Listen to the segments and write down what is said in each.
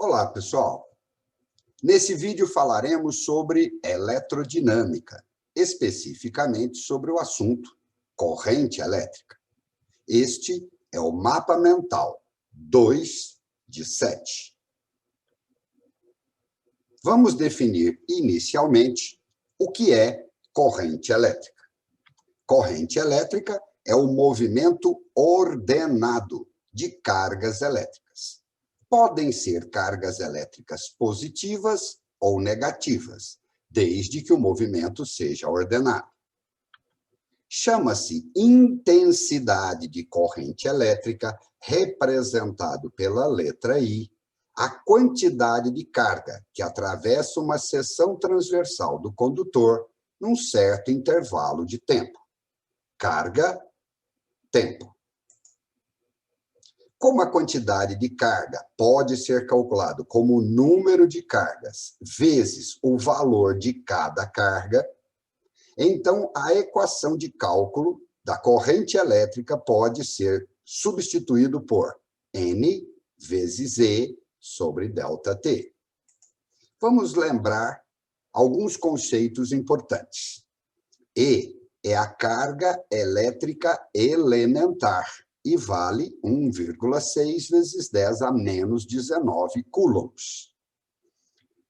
Olá, pessoal! Nesse vídeo falaremos sobre eletrodinâmica, especificamente sobre o assunto corrente elétrica. Este é o mapa mental 2 de 7. Vamos definir inicialmente o que é corrente elétrica. Corrente elétrica é o movimento ordenado de cargas elétricas. Podem ser cargas elétricas positivas ou negativas, desde que o movimento seja ordenado. Chama-se intensidade de corrente elétrica, representado pela letra I, a quantidade de carga que atravessa uma seção transversal do condutor num certo intervalo de tempo. Carga, tempo. Como a quantidade de carga pode ser calculado como o número de cargas vezes o valor de cada carga, então a equação de cálculo da corrente elétrica pode ser substituído por N vezes E sobre ΔT. Vamos lembrar alguns conceitos importantes. E é a carga elétrica elementar e vale 1,6 vezes 10 a menos 19 coulombs.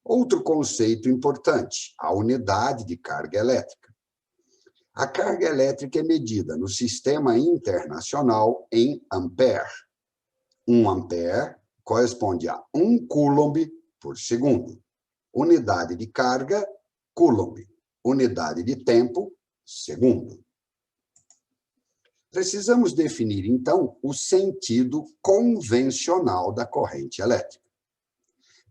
Outro conceito importante, a unidade de carga elétrica. A carga elétrica é medida no sistema internacional em ampere. 1 ampere corresponde a 1 coulomb por segundo. Unidade de carga, coulomb. Unidade de tempo, segundo. Precisamos definir, então, o sentido convencional da corrente elétrica.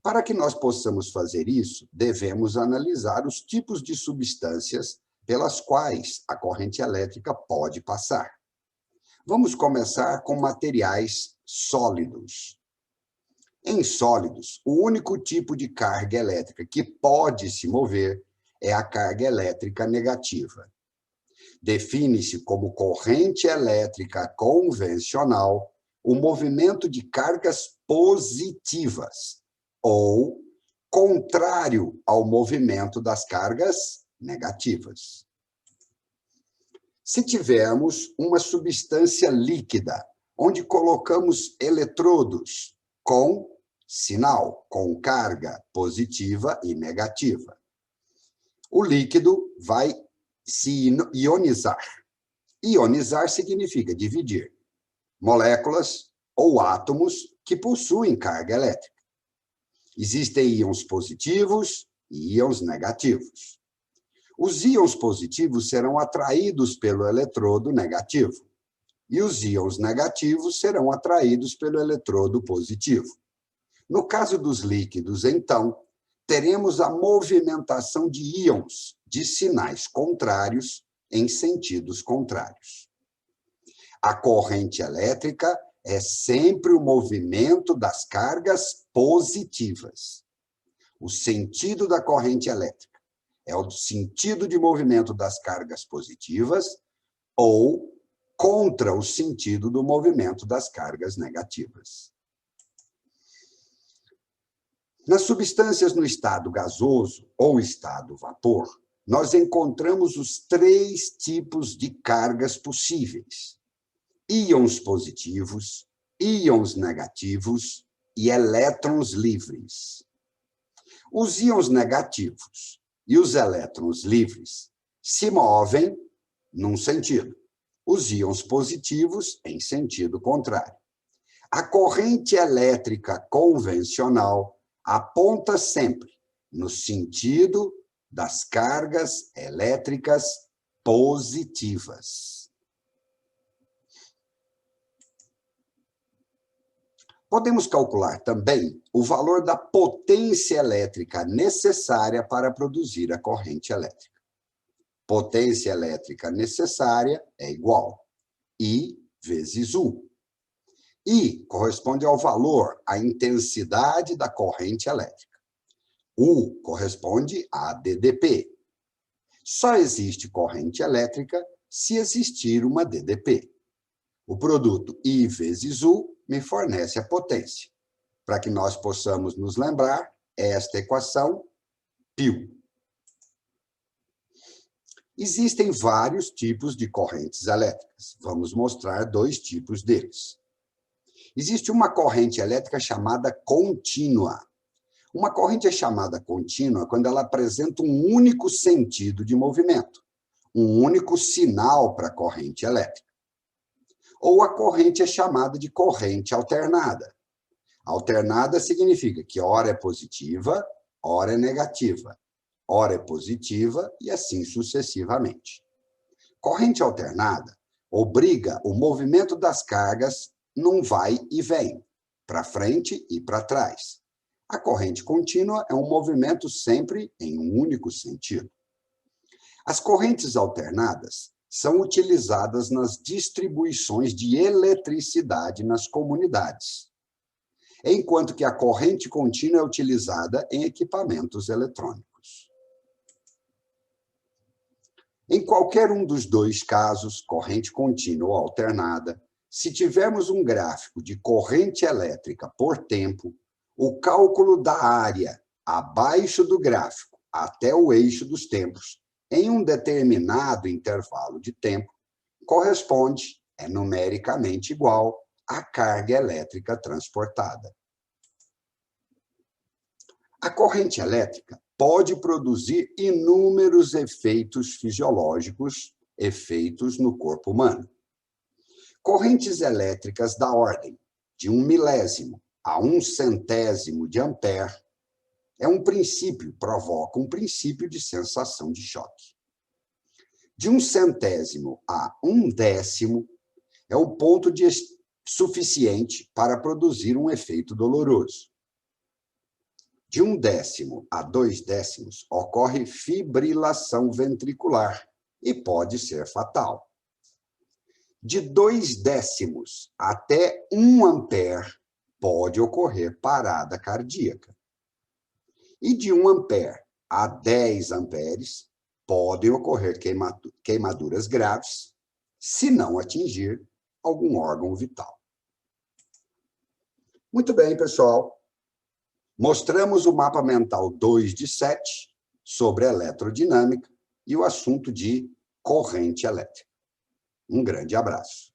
Para que nós possamos fazer isso, devemos analisar os tipos de substâncias pelas quais a corrente elétrica pode passar. Vamos começar com materiais sólidos. Em sólidos, o único tipo de carga elétrica que pode se mover é a carga elétrica negativa. Define-se como corrente elétrica convencional o movimento de cargas positivas ou contrário ao movimento das cargas negativas. Se tivermos uma substância líquida, onde colocamos eletrodos com sinal, com carga positiva e negativa, o líquido vai se ionizar. Ionizar significa dividir moléculas ou átomos que possuem carga elétrica. Existem íons positivos e íons negativos. Os íons positivos serão atraídos pelo eletrodo negativo e os íons negativos serão atraídos pelo eletrodo positivo. No caso dos líquidos, então, teremos a movimentação de íons de sinais contrários em sentidos contrários. A corrente elétrica é sempre o movimento das cargas positivas. O sentido da corrente elétrica é o sentido de movimento das cargas positivas ou contra o sentido do movimento das cargas negativas. Nas substâncias no estado gasoso ou estado vapor, nós encontramos os 3 tipos de cargas possíveis: íons positivos, íons negativos e elétrons livres. Os íons negativos e os elétrons livres se movem num sentido, os íons positivos em sentido contrário. A corrente elétrica convencional aponta sempre no sentido das cargas elétricas positivas. Podemos calcular também o valor da potência elétrica necessária para produzir a corrente elétrica. Potência elétrica necessária é igual a I vezes U. I corresponde ao valor, à intensidade da corrente elétrica. U corresponde a DDP. Só existe corrente elétrica se existir uma DDP. O produto I vezes U me fornece a potência. para que nós possamos nos lembrar, é esta equação, π. Existem vários tipos de correntes elétricas. Vamos mostrar 2 tipos deles. Existe uma corrente elétrica chamada contínua. Uma corrente é chamada contínua quando ela apresenta um único sentido de movimento, um único sinal para a corrente elétrica. Ou a corrente é chamada de corrente alternada. Alternada significa que ora é positiva, ora é negativa, ora é positiva e assim sucessivamente. Corrente alternada obriga o movimento das cargas num vai e vem, para frente e para trás. A corrente contínua é um movimento sempre em um único sentido. As correntes alternadas são utilizadas nas distribuições de eletricidade nas comunidades, enquanto que a corrente contínua é utilizada em equipamentos eletrônicos. Em qualquer um dos 2 casos, corrente contínua ou alternada, se tivermos um gráfico de corrente elétrica por tempo, o cálculo da área abaixo do gráfico até o eixo dos tempos, em um determinado intervalo de tempo, corresponde, é numericamente igual, à carga elétrica transportada. A corrente elétrica pode produzir inúmeros efeitos fisiológicos, efeitos no corpo humano. Correntes elétricas da ordem de 1 milésimo a 1 centésimo de ampere provoca um princípio de sensação de choque. De 1 centésimo a 1 décimo é o ponto suficiente para produzir um efeito doloroso. De 1 décimo a 2 décimos ocorre fibrilação ventricular e pode ser fatal. De 2 décimos até 1 ampere pode ocorrer parada cardíaca. E de 1 ampere a 10 amperes podem ocorrer queimaduras graves, se não atingir algum órgão vital. Muito bem, pessoal. Mostramos o mapa mental 2 de 7 sobre eletrodinâmica e o assunto de corrente elétrica. Um grande abraço.